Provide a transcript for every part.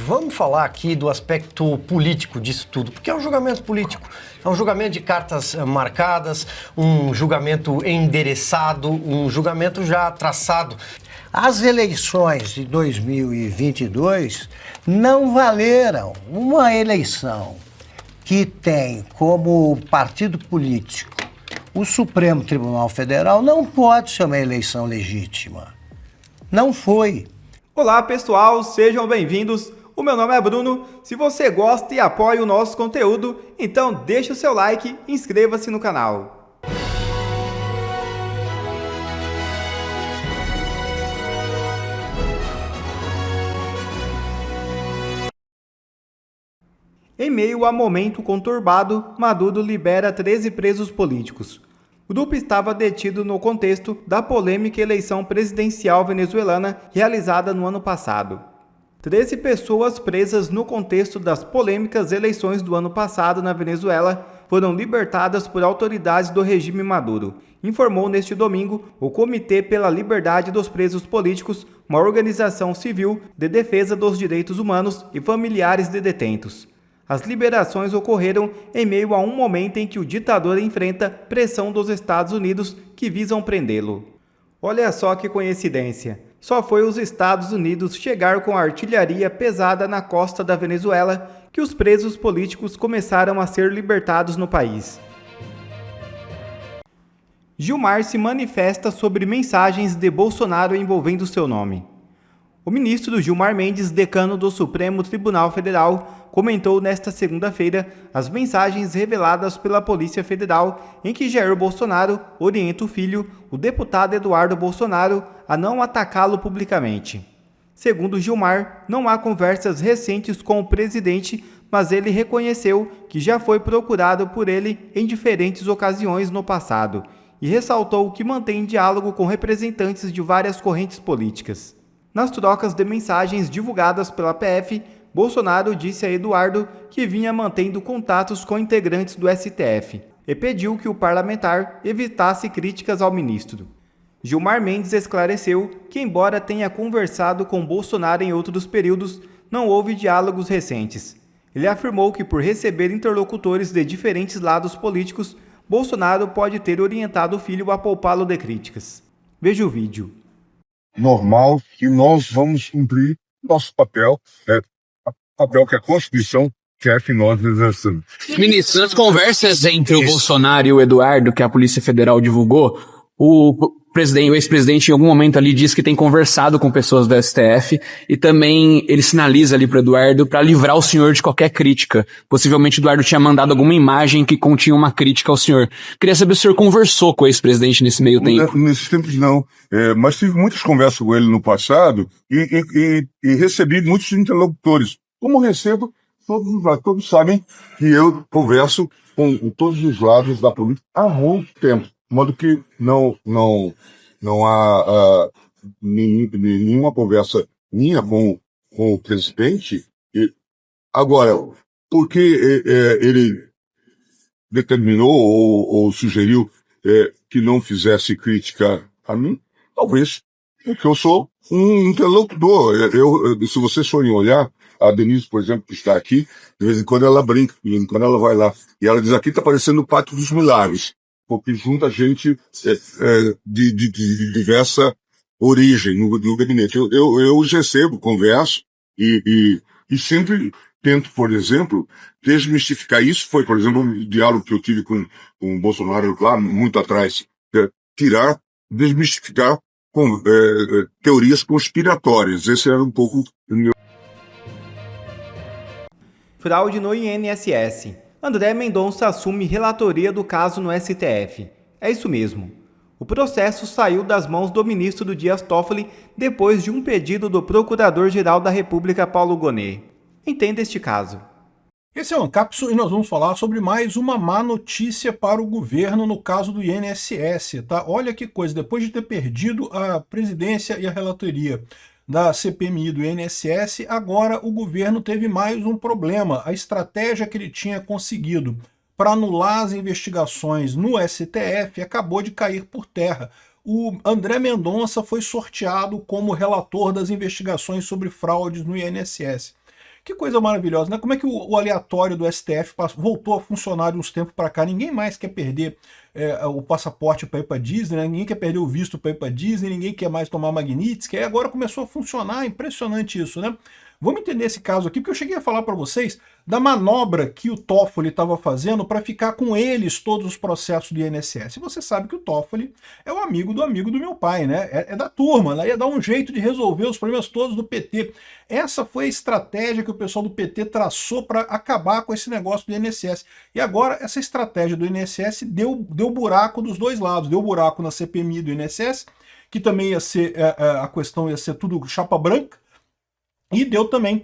Vamos falar aqui do aspecto político disso tudo, porque é um julgamento político, é um julgamento de cartas marcadas, um julgamento endereçado, um julgamento já traçado. As eleições de 2022 não valeram. Uma eleição que tem como partido político o Supremo Tribunal Federal não pode ser uma eleição legítima. Não foi. Olá pessoal, sejam bem-vindos. O meu nome é Bruno. Se você gosta e apoia o nosso conteúdo, então deixe o seu like e inscreva-se no canal. Em meio a momento conturbado, Maduro libera 13 presos políticos. O grupo estava detido no contexto da polêmica eleição presidencial venezuelana realizada no ano passado. 13 pessoas presas no contexto das polêmicas eleições do ano passado na Venezuela foram libertadas por autoridades do regime Maduro, informou neste domingo o Comitê pela Liberdade dos Presos Políticos, uma organização civil de defesa dos direitos humanos e familiares de detentos. As liberações ocorreram em meio a um momento em que o ditador enfrenta pressão dos Estados Unidos que visam prendê-lo. Olha só que coincidência! Só foi os Estados Unidos chegar com artilharia pesada na costa da Venezuela que os presos políticos começaram a ser libertados no país. Gilmar se manifesta sobre mensagens de Bolsonaro envolvendo seu nome. O ministro Gilmar Mendes, decano do Supremo Tribunal Federal, comentou nesta segunda-feira as mensagens reveladas pela Polícia Federal em que Jair Bolsonaro orienta o filho, o deputado Eduardo Bolsonaro, a não atacá-lo publicamente. Segundo Gilmar, não há conversas recentes com o presidente, mas ele reconheceu que já foi procurado por ele em diferentes ocasiões no passado e ressaltou que mantém diálogo com representantes de várias correntes políticas. Nas trocas de mensagens divulgadas pela PF, Bolsonaro disse a Eduardo que vinha mantendo contatos com integrantes do STF e pediu que o parlamentar evitasse críticas ao ministro. Gilmar Mendes esclareceu que, embora tenha conversado com Bolsonaro em outros períodos, não houve diálogos recentes. Ele afirmou que, por receber interlocutores de diferentes lados políticos, Bolsonaro pode ter orientado o filho a poupá-lo de críticas. Veja o vídeo. Normal que nós vamos cumprir nosso papel, papel que a Constituição quer que nós exerçamos. Ministro, nas conversas entre o Bolsonaro e o Eduardo, que a Polícia Federal divulgou, o ex-presidente em algum momento ali disse que tem conversado com pessoas do STF e também ele sinaliza ali para o Eduardo para livrar o senhor de qualquer crítica. Possivelmente o Eduardo tinha mandado alguma imagem que continha uma crítica ao senhor. Queria saber se o senhor conversou com o ex-presidente nesse meio tempo. Nesses tempos não, mas tive muitas conversas com ele no passado e recebi muitos interlocutores. Como recebo, todos sabem que eu converso com todos os lados da política há muito tempo. De modo que não há nenhuma conversa minha com o presidente. Agora, porque ele determinou ou sugeriu que não fizesse crítica a mim, talvez porque eu sou um interlocutor. Se vocês forem olhar, a Denise, por exemplo, que está aqui, de vez em quando ela brinca, de vez em quando ela vai lá, e ela diz: aqui está parecendo o Pátio dos Milagres, porque junta gente de diversa origem no gabinete. Eu os recebo, converso e sempre tento, por exemplo, desmistificar. Isso foi, por exemplo, um diálogo que eu tive com o Bolsonaro lá muito atrás, desmistificar teorias conspiratórias. Esse era um pouco o meu... Fraude no INSS. André Mendonça assume relatoria do caso no STF. É isso mesmo. O processo saiu das mãos do ministro Dias Toffoli depois de um pedido do Procurador-Geral da República, Paulo Gonet. Entenda este caso. Esse é o Ancapso e nós vamos falar sobre mais uma má notícia para o governo no caso do INSS, tá? Olha que coisa, depois de ter perdido a presidência e a relatoria da CPMI do INSS, agora o governo teve mais um problema. A estratégia que ele tinha conseguido para anular as investigações no STF acabou de cair por terra. O André Mendonça foi sorteado como relator das investigações sobre fraudes no INSS. Que coisa maravilhosa, né? Como é que o aleatório do STF voltou a funcionar de uns tempos para cá? Ninguém mais quer perder o passaporte para ir para Disney, né? Ninguém quer perder o visto para ir para Disney, ninguém quer mais tomar Magnitsky, aí agora começou a funcionar, impressionante isso, né? Vamos entender esse caso aqui, porque eu cheguei a falar para vocês da manobra que o Toffoli estava fazendo para ficar com eles todos os processos do INSS. E você sabe que o Toffoli é o amigo do meu pai, né? É da turma, né? Ia dar um jeito de resolver os problemas todos do PT. Essa foi a estratégia que o pessoal do PT traçou para acabar com esse negócio do INSS. E agora essa estratégia do INSS deu buraco dos dois lados. Deu buraco na CPMI do INSS, que também ia ser, a questão ia ser tudo chapa branca, e deu também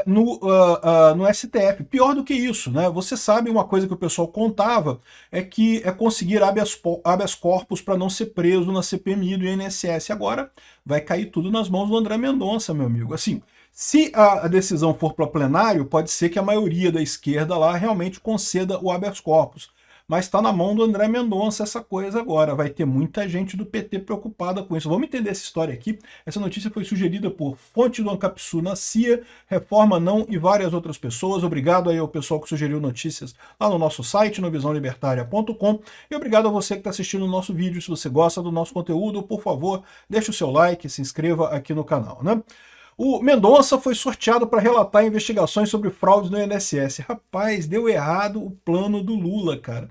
no STF. Pior do que isso, né? Você sabe, uma coisa que o pessoal contava é que é conseguir habeas corpus para não ser preso na CPMI do INSS. Agora vai cair tudo nas mãos do André Mendonça, meu amigo. Assim, se a decisão for para plenário, pode ser que a maioria da esquerda lá realmente conceda o habeas corpus. Mas está na mão do André Mendonça essa coisa agora. Vai ter muita gente do PT preocupada com isso. Vamos entender essa história aqui. Essa notícia foi sugerida por Fonte do Ancapsu na CIA, Reforma Não e várias outras pessoas. Obrigado aí ao pessoal que sugeriu notícias lá no nosso site, no visãolibertaria.com. E obrigado a você que está assistindo o nosso vídeo. Se você gosta do nosso conteúdo, por favor, deixe o seu like, se inscreva aqui no canal, né? O Mendonça foi sorteado para relatar investigações sobre fraudes no INSS. Rapaz, deu errado o plano do Lula, cara.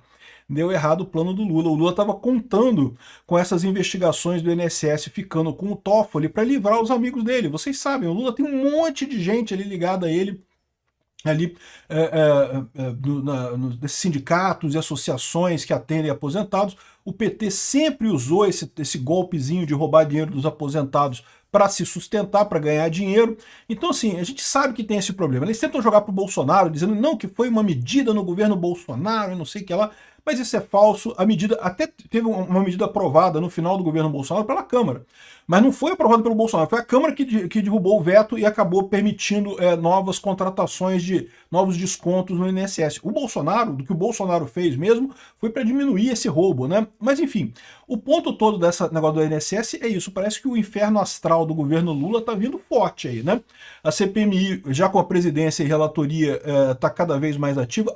Deu errado o plano do Lula. O Lula estava contando com essas investigações do INSS ficando com o Toffoli para livrar os amigos dele. Vocês sabem, o Lula tem um monte de gente ali ligada a ele, ali nos sindicatos e associações que atendem aposentados. O PT sempre usou esse golpezinho de roubar dinheiro dos aposentados para se sustentar, para ganhar dinheiro. Então, assim, a gente sabe que tem esse problema. Eles tentam jogar para o Bolsonaro, dizendo não, que foi uma medida no governo Bolsonaro, e não sei o que lá, mas isso é falso. A medida, até teve uma medida aprovada no final do governo Bolsonaro pela Câmara, mas não foi aprovada pelo Bolsonaro, foi a Câmara que derrubou o veto e acabou permitindo novas contratações de novos descontos no INSS. O Bolsonaro, do que o Bolsonaro fez mesmo, foi para diminuir esse roubo, né? Mas enfim, o ponto todo desse negócio do INSS é isso, parece que o inferno astral do governo Lula tá vindo forte aí, né? A CPMI, já com a presidência e relatoria, tá cada vez mais ativa,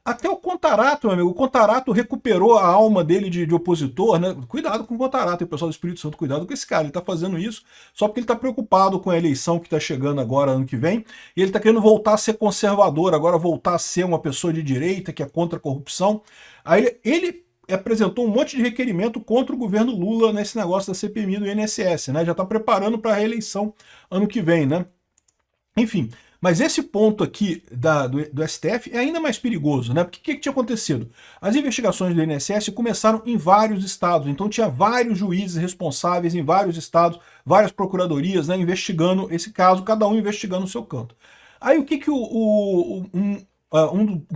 até o Contarato, meu amigo. O Contarato recuperou a alma dele de opositor, né? Cuidado com o Contarato, e o pessoal do Espírito Santo, cuidado com esse cara. Ele tá fazendo isso só porque ele tá preocupado com a eleição que tá chegando agora, ano que vem, e ele tá querendo voltar a ser conservador, agora voltar a ser uma pessoa de direita, que é contra a corrupção. Aí ele apresentou um monte de requerimento contra o governo Lula nesse negócio da CPMI do INSS, né? Já tá preparando para a reeleição ano que vem, né? Enfim, mas esse ponto aqui do STF é ainda mais perigoso, né? Porque o que tinha acontecido? As investigações do INSS começaram em vários estados, então tinha vários juízes responsáveis em vários estados, várias procuradorias, né, investigando esse caso, cada um investigando o seu canto. Aí o que um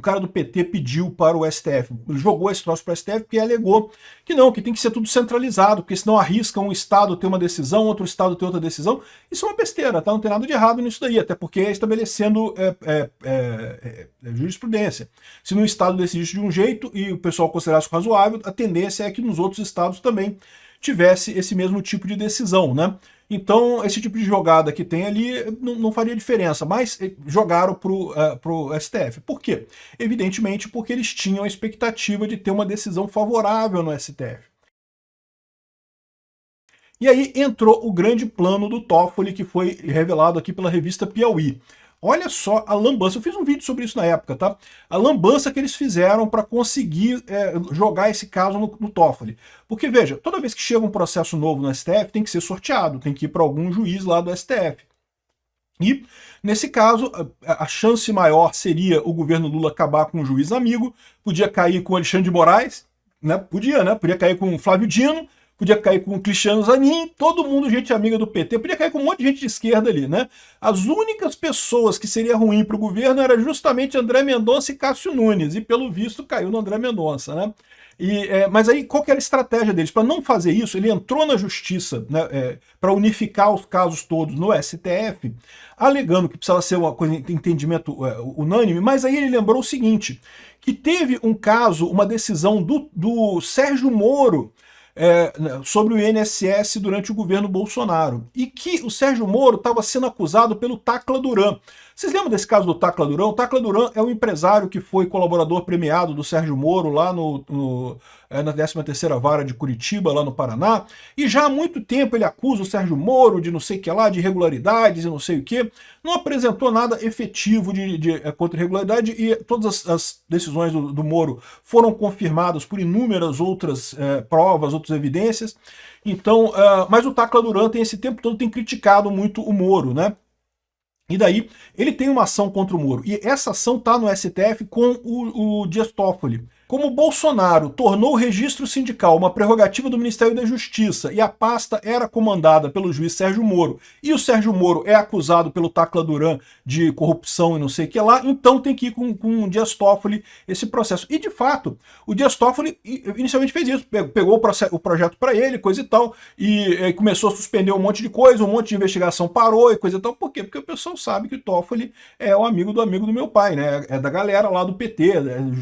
cara do PT pediu para o STF? Ele jogou esse troço para o STF porque alegou que não, que tem que ser tudo centralizado, porque senão arrisca um estado ter uma decisão, outro estado ter outra decisão. Isso é uma besteira, tá? Não tem nada de errado nisso daí, até porque é estabelecendo jurisprudência. Se no estado decidisse de um jeito e o pessoal considerasse razoável, a tendência é que nos outros estados também tivesse esse mesmo tipo de decisão, né? Então, esse tipo de jogada que tem ali não faria diferença, mas jogaram pro STF. Por quê? Evidentemente porque eles tinham a expectativa de ter uma decisão favorável no STF. E aí entrou o grande plano do Toffoli, que foi revelado aqui pela revista Piauí. Olha só a lambança, eu fiz um vídeo sobre isso na época, tá? A lambança que eles fizeram para conseguir jogar esse caso no Toffoli. Porque, veja, toda vez que chega um processo novo no STF, tem que ser sorteado, tem que ir para algum juiz lá do STF. E, nesse caso, a chance maior seria o governo Lula acabar com um juiz amigo, podia cair com Alexandre de Moraes, né? Podia cair com Flávio Dino, podia cair com o Cristiano Zanin, todo mundo gente amiga do PT, podia cair com um monte de gente de esquerda ali, né? As únicas pessoas que seria ruim para o governo era justamente André Mendonça e Cássio Nunes, e pelo visto caiu no André Mendonça, né? Mas aí qual que era a estratégia deles? Para não fazer isso, ele entrou na justiça, né, para unificar os casos todos no STF, alegando que precisava ser uma coisa de entendimento unânime, mas aí ele lembrou o seguinte, que teve um caso, uma decisão do Sérgio Moro, sobre o INSS durante o governo Bolsonaro, e que o Sérgio Moro estava sendo acusado pelo Tacla Duran. Vocês lembram desse caso do Tacla Duran? O Tacla Duran é um empresário que foi colaborador premiado do Sérgio Moro lá na 13ª Vara de Curitiba, lá no Paraná, e já há muito tempo ele acusa o Sérgio Moro de não sei o que lá, de irregularidades e não sei o que, não apresentou nada efetivo contra irregularidade, e todas as decisões do Moro foram confirmadas por inúmeras outras provas, outras evidências. Então, mas o Tacla Duran esse tempo todo tem criticado muito o Moro, né? E daí ele tem uma ação contra o Moro, e essa ação está no STF com o Dias Toffoli. Como o Bolsonaro tornou o registro sindical uma prerrogativa do Ministério da Justiça e a pasta era comandada pelo juiz Sérgio Moro, e o Sérgio Moro é acusado pelo Tacla Duran de corrupção e não sei o que lá, então tem que ir com o Dias Toffoli esse processo. E de fato, o Dias Toffoli inicialmente fez isso, pegou o projeto para ele, coisa e tal, e começou a suspender um monte de coisa, um monte de investigação parou e coisa e tal. Por quê? Porque o pessoal sabe que o Toffoli é o amigo do meu pai, né? É da galera lá do PT,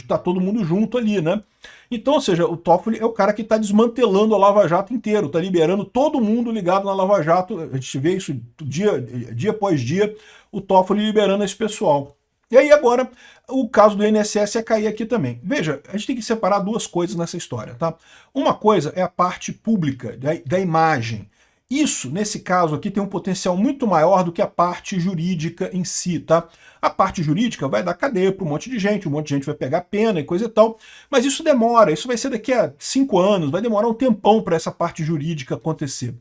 tá todo mundo junto ali, né? Então, ou seja, o Toffoli é o cara que está desmantelando a Lava Jato inteiro, está liberando todo mundo ligado na Lava Jato. A gente vê isso dia após dia, o Toffoli liberando esse pessoal. E aí agora, o caso do INSS ia cair aqui também. Veja, a gente tem que separar duas coisas nessa história, tá? Uma coisa é a parte pública, da imagem. Isso, nesse caso aqui, tem um potencial muito maior do que a parte jurídica em si, tá? A parte jurídica vai dar cadeia para um monte de gente vai pegar pena e coisa e tal, mas isso demora, isso vai ser daqui a 5 anos, vai demorar um tempão para essa parte jurídica acontecer.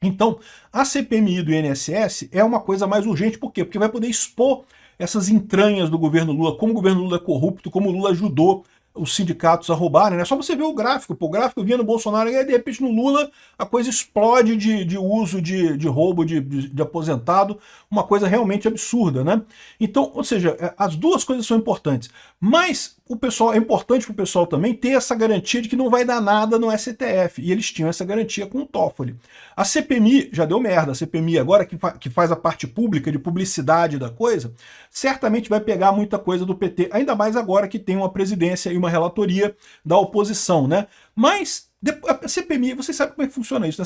Então, a CPMI do INSS é uma coisa mais urgente, por quê? Porque vai poder expor essas entranhas do governo Lula, como o governo Lula é corrupto, como o Lula ajudou os sindicatos a roubarem, né? Só você ver o gráfico, pô, o gráfico vinha no Bolsonaro e aí, de repente no Lula a coisa explode de uso de roubo de aposentado, uma coisa realmente absurda, né? Então, ou seja, as duas coisas são importantes, mas o pessoal, é importante para o pessoal também ter essa garantia de que não vai dar nada no STF, e eles tinham essa garantia com o Toffoli. A CPMI já deu merda, a CPMI agora que faz a parte pública de publicidade da coisa, certamente vai pegar muita coisa do PT, ainda mais agora que tem uma presidência e uma relatoria da oposição, né? Mas a CPMI, vocês sabem como é que funciona isso, né?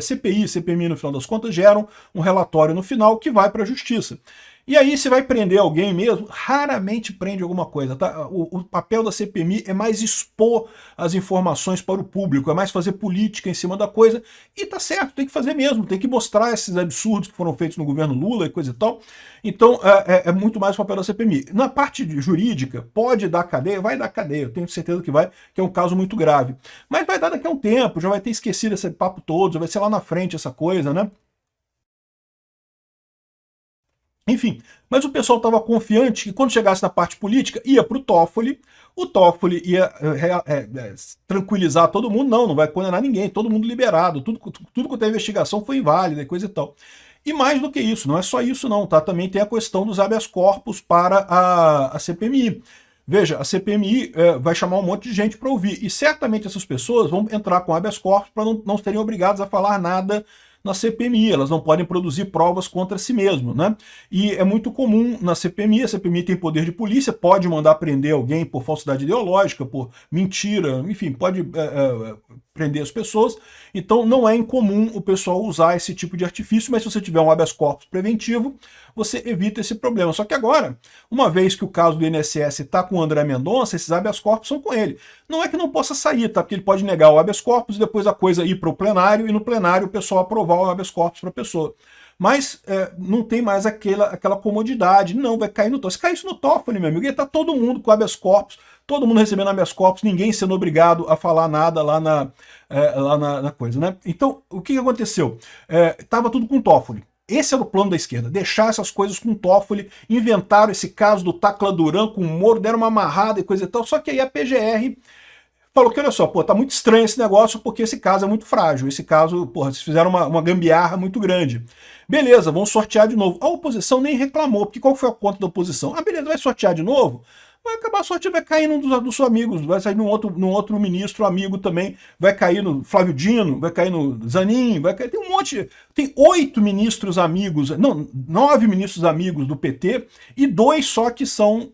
CPI e CPMI no final das contas geram um relatório no final que vai para a justiça. E aí se vai prender alguém mesmo, raramente prende alguma coisa, tá? O papel da CPMI é mais expor as informações para o público, é mais fazer política em cima da coisa, e tá certo, tem que fazer mesmo, tem que mostrar esses absurdos que foram feitos no governo Lula e coisa e tal. Então é muito mais o papel da CPMI. Na parte jurídica, pode dar cadeia, vai dar cadeia, eu tenho certeza que vai, que é um caso muito grave. Mas vai dar daqui a um tempo, já vai ter esquecido esse papo todo, já vai ser lá na frente essa coisa, né? Enfim, mas o pessoal estava confiante que quando chegasse na parte política, ia para o Toffoli ia tranquilizar todo mundo, não vai condenar ninguém, todo mundo liberado, tudo quanto é investigação foi inválida e coisa e tal. E mais do que isso, não é só isso não, tá? Também tem a questão dos habeas corpus para a CPMI. Veja, a CPMI vai chamar um monte de gente para ouvir, e certamente essas pessoas vão entrar com habeas corpus para não serem obrigadas a falar nada na CPMI, elas não podem produzir provas contra si mesmo, né? E é muito comum na CPMI, a CPMI tem poder de polícia, pode mandar prender alguém por falsidade ideológica, por mentira, enfim, pode prender as pessoas, então não é incomum o pessoal usar esse tipo de artifício, mas se você tiver um habeas corpus preventivo, você evita esse problema. Só que agora, uma vez que o caso do INSS está com o André Mendonça, esses habeas corpus são com ele. Não é que não possa sair, tá? Porque ele pode negar o habeas corpus e depois a coisa ir para o plenário, e no plenário o pessoal aprovar o habeas corpus para a pessoa. Mas não tem mais aquela comodidade, não, vai cair no Toffoli. Se cair isso no Toffoli, meu amigo, ia estar todo mundo com habeas corpus, todo mundo recebendo habeas corpus, ninguém sendo obrigado a falar nada lá na coisa, né? Então, o que aconteceu? Tava tudo com o Toffoli. Esse era o plano da esquerda, deixar essas coisas com o Toffoli, inventaram esse caso do Tacla Duran com o Moro, deram uma amarrada e coisa e tal, só que aí a PGR falou que, olha só, pô, tá muito estranho esse negócio porque esse caso é muito frágil, esse caso, porra, vocês fizeram uma gambiarra muito grande. Beleza, vão sortear de novo. A oposição nem reclamou, porque qual foi a conta da oposição? Ah, beleza, vai sortear de novo? Vai acabar sorteando, vai cair num dos seus amigos, vai sair num outro ministro amigo também, vai cair no Flávio Dino, vai cair no Zanin, vai cair, tem um monte, tem 8 ministros amigos, não, 9 ministros amigos do PT e 2 só que são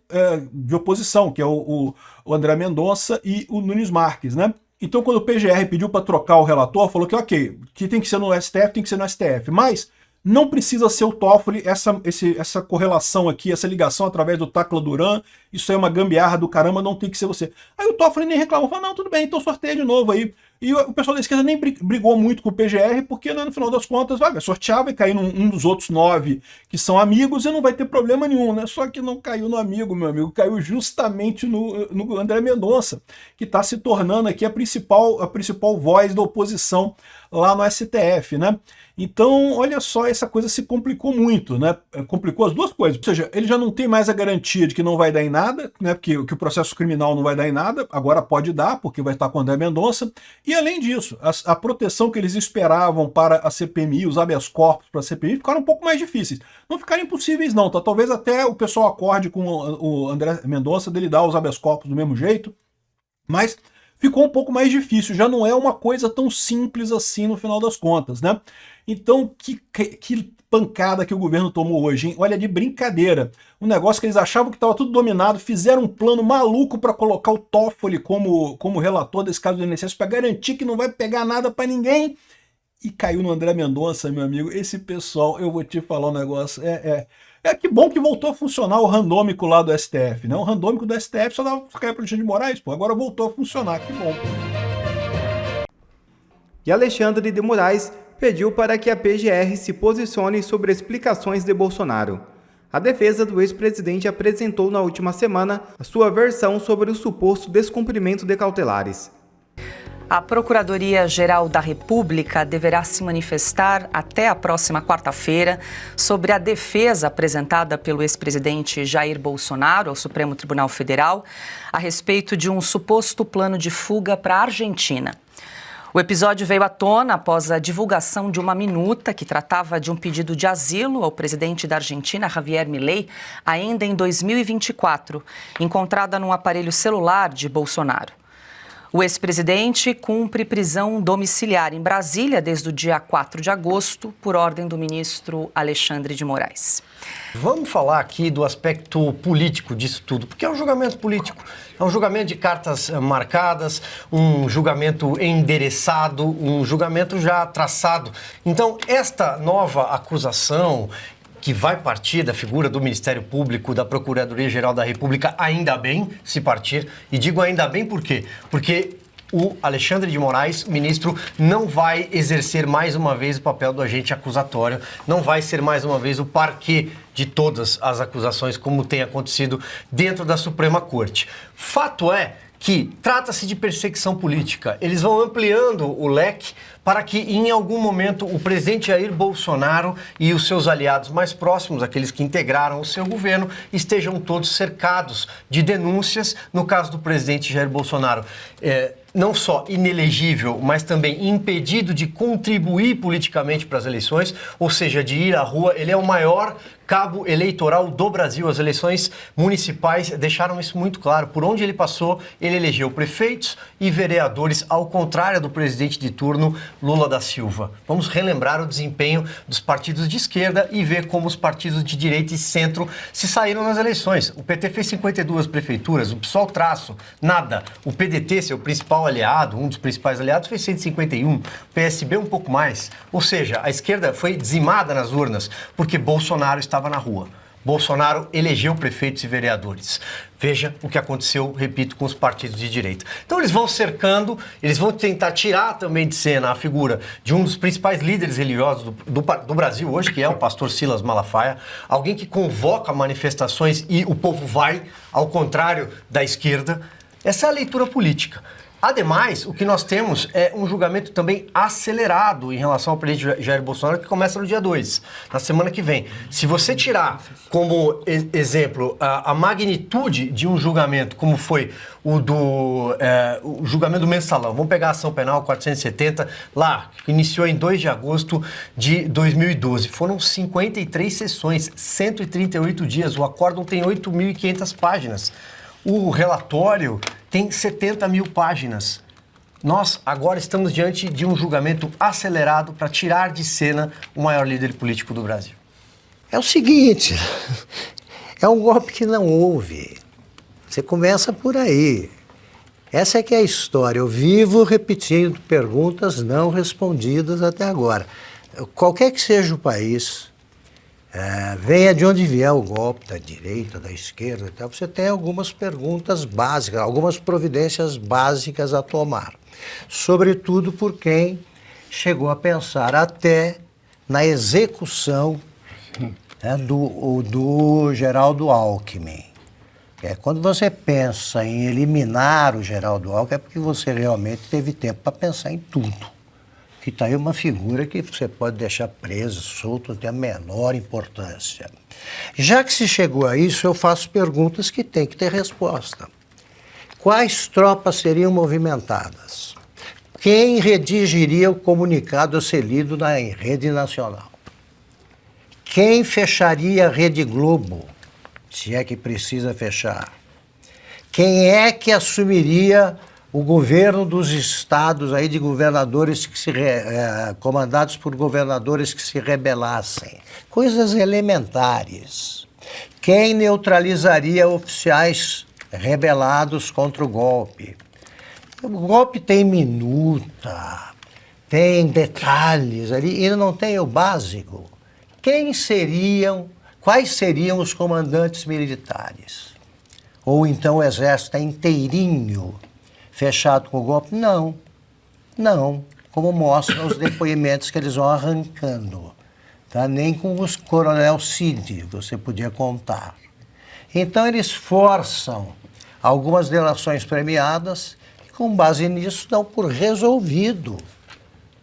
de oposição, que é o André Mendonça e o Nunes Marques, né? Então, quando o PGR pediu para trocar o relator, falou que ok, que tem que ser no STF, tem que ser no STF, mas não precisa ser o Toffoli, essa correlação aqui, essa ligação através do Tacla Duran, isso aí é uma gambiarra do caramba, não tem que ser você. Aí o Toffoli nem reclamou, falou, não, tudo bem, então sorteia de novo aí. E o pessoal da esquerda nem brigou muito com o PGR, porque no final das contas vai sortear, vai cair num dos outros 9 que são amigos e não vai ter problema nenhum, né? Só que não caiu no amigo, meu amigo, caiu justamente no André Mendonça, que está se tornando aqui a principal voz da oposição lá no STF, né? Então, olha só, essa coisa se complicou muito, né? Complicou as duas coisas. Ou seja, ele já não tem mais a garantia de que não vai dar em nada, né? Que o processo criminal não vai dar em nada, agora pode dar, porque vai estar com o André Mendonça. E além disso, a proteção que eles esperavam para a CPMI, os habeas corpus para a CPMI, ficaram um pouco mais difíceis. Não ficaram impossíveis não, tá? Talvez até o pessoal acorde com o André Mendonça dele dar os habeas corpus do mesmo jeito, mas ficou um pouco mais difícil, já não é uma coisa tão simples assim no final das contas, né? Então, que pancada que o governo tomou hoje, hein? Olha, de brincadeira. Um negócio que eles achavam que estava tudo dominado, fizeram um plano maluco para colocar o Toffoli como relator desse caso do INSS para garantir que não vai pegar nada para ninguém. E caiu no André Mendonça, meu amigo. Esse pessoal, eu vou te falar um negócio, que bom que voltou a funcionar o randômico lá do STF, né? O randômico do STF só dava para cair para o Alexandre de Moraes, pô. Agora voltou a funcionar, que bom. E Alexandre de Moraes pediu para que a PGR se posicione sobre explicações de Bolsonaro. A defesa do ex-presidente apresentou na última semana a sua versão sobre o suposto descumprimento de cautelares. A Procuradoria-Geral da República deverá se manifestar até a próxima quarta-feira sobre a defesa apresentada pelo ex-presidente Jair Bolsonaro ao Supremo Tribunal Federal a respeito de um suposto plano de fuga para a Argentina. O episódio veio à tona após a divulgação de uma minuta que tratava de um pedido de asilo ao presidente da Argentina, Javier Milei, ainda em 2024, encontrada num aparelho celular de Bolsonaro. O ex-presidente cumpre prisão domiciliar em Brasília desde o dia 4 de agosto, por ordem do ministro Alexandre de Moraes. Vamos falar aqui do aspecto político disso tudo, porque é um julgamento político, é um julgamento de cartas marcadas, um julgamento endereçado, um julgamento já traçado. Então, esta nova acusação que vai partir da figura do Ministério Público, da Procuradoria-Geral da República, ainda bem se partir. E digo ainda bem por quê? Porque o Alexandre de Moraes, ministro, não vai exercer mais uma vez o papel do agente acusatório, não vai ser mais uma vez o parquê de todas as acusações, como tem acontecido dentro da Suprema Corte. Fato é que trata-se de perseguição política. Eles vão ampliando o leque para que, em algum momento, o presidente Jair Bolsonaro e os seus aliados mais próximos, aqueles que integraram o seu governo, estejam todos cercados de denúncias. No caso do presidente Jair Bolsonaro, não só inelegível, mas também impedido de contribuir politicamente para as eleições, ou seja, de ir à rua. Ele é o maior cabo eleitoral do Brasil. As eleições municipais deixaram isso muito claro. Por onde ele passou, ele elegeu prefeitos e vereadores, ao contrário do presidente de turno, Lula da Silva. Vamos relembrar o desempenho dos partidos de esquerda e ver como os partidos de direita e centro se saíram nas eleições. O PT fez 52 prefeituras, o PSOL traço, nada. O PDT, seu principal aliado, um dos principais aliados, fez 151. O PSB um pouco mais. Ou seja, a esquerda foi dizimada nas urnas porque Bolsonaro estava na rua. Bolsonaro elegeu prefeitos e vereadores. Veja o que aconteceu, repito, com os partidos de direita. Então eles vão cercando, eles vão tentar tirar também de cena a figura de um dos principais líderes religiosos do Brasil hoje, que é o pastor Silas Malafaia, alguém que convoca manifestações e o povo vai, ao contrário da esquerda. Essa é a leitura política. Ademais, o que nós temos é um julgamento também acelerado em relação ao presidente Jair Bolsonaro, que começa no dia 2, na semana que vem. Se você tirar como exemplo a magnitude de um julgamento, como foi o julgamento do Mensalão, vamos pegar a ação penal 470, lá, que iniciou em 2 de agosto de 2012. Foram 53 sessões, 138 dias, o acórdão tem 8.500 páginas. O relatório tem 70 mil páginas. Nós agora estamos diante de um julgamento acelerado para tirar de cena o maior líder político do Brasil. É o seguinte, é um golpe que não houve. Você começa por aí. Essa é que é a história. Eu vivo repetindo perguntas não respondidas até agora. Qualquer que seja o país, venha de onde vier o golpe, da direita, da esquerda e tal, você tem algumas perguntas básicas, algumas providências básicas a tomar. Sobretudo por quem chegou a pensar até na execução do Geraldo Alckmin. Quando você pensa em eliminar o Geraldo Alckmin, é porque você realmente teve tempo para pensar em tudo. Que está aí uma figura que você pode deixar preso, solto, não tem a menor importância. Já que se chegou a isso, eu faço perguntas que têm que ter resposta. Quais tropas seriam movimentadas? Quem redigiria o comunicado a ser lido na rede nacional? Quem fecharia a Rede Globo, se é que precisa fechar? Quem é que assumiria o governo dos estados, aí de governadores que comandados por governadores que se rebelassem? Coisas elementares. Quem neutralizaria oficiais rebelados contra o golpe? O golpe tem minuta, tem detalhes ali, e não tem o básico. Quais seriam os comandantes militares? Ou então o exército é inteirinho, fechado com o golpe? Não, como mostram os depoimentos que eles vão arrancando. Tá? Nem com os coronel Cid você podia contar. Então eles forçam algumas delações premiadas e com base nisso dão por resolvido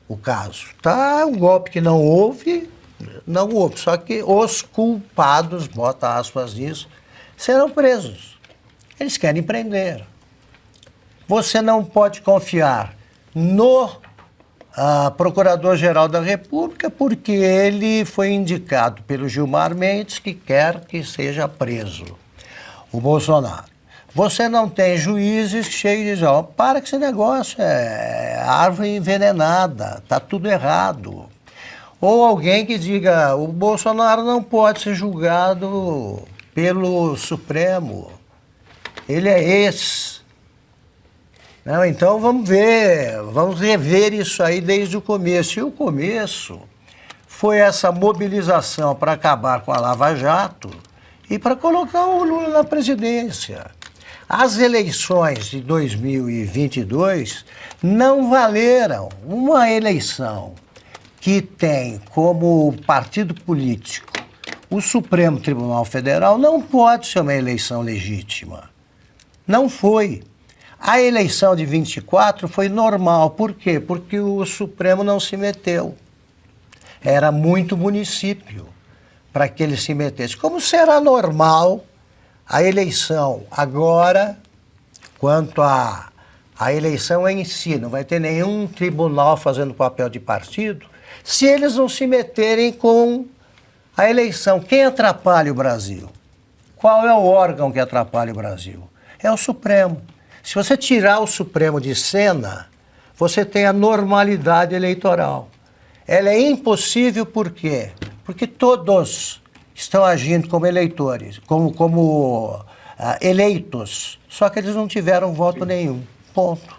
o caso. Tá? Um golpe que não houve, só que os culpados, bota aspas nisso, serão presos. Eles querem prender. Você não pode confiar no Procurador-Geral da República porque ele foi indicado pelo Gilmar Mendes que quer que seja preso o Bolsonaro. Você não tem juízes cheios de dizem, para que esse negócio, é árvore envenenada, está tudo errado. Ou alguém que diga, o Bolsonaro não pode ser julgado pelo Supremo, ele é ex. Não, então vamos rever isso aí desde o começo. E o começo foi essa mobilização para acabar com a Lava Jato e para colocar o Lula na presidência. As eleições de 2022 não valeram. Uma eleição que tem como partido político o Supremo Tribunal Federal não pode ser uma eleição legítima. Não foi. A eleição de 24 foi normal. Por quê? Porque o Supremo não se meteu. Era muito município para que ele se metesse. Como será normal a eleição agora, quanto à eleição em si, não vai ter nenhum tribunal fazendo papel de partido, se eles não se meterem com a eleição. Quem atrapalha o Brasil? Qual é o órgão que atrapalha o Brasil? É o Supremo. Se você tirar o Supremo de cena, você tem a normalidade eleitoral. Ela é impossível por quê? Porque todos estão agindo como eleitores, como eleitos, só que eles não tiveram voto nenhum. Ponto.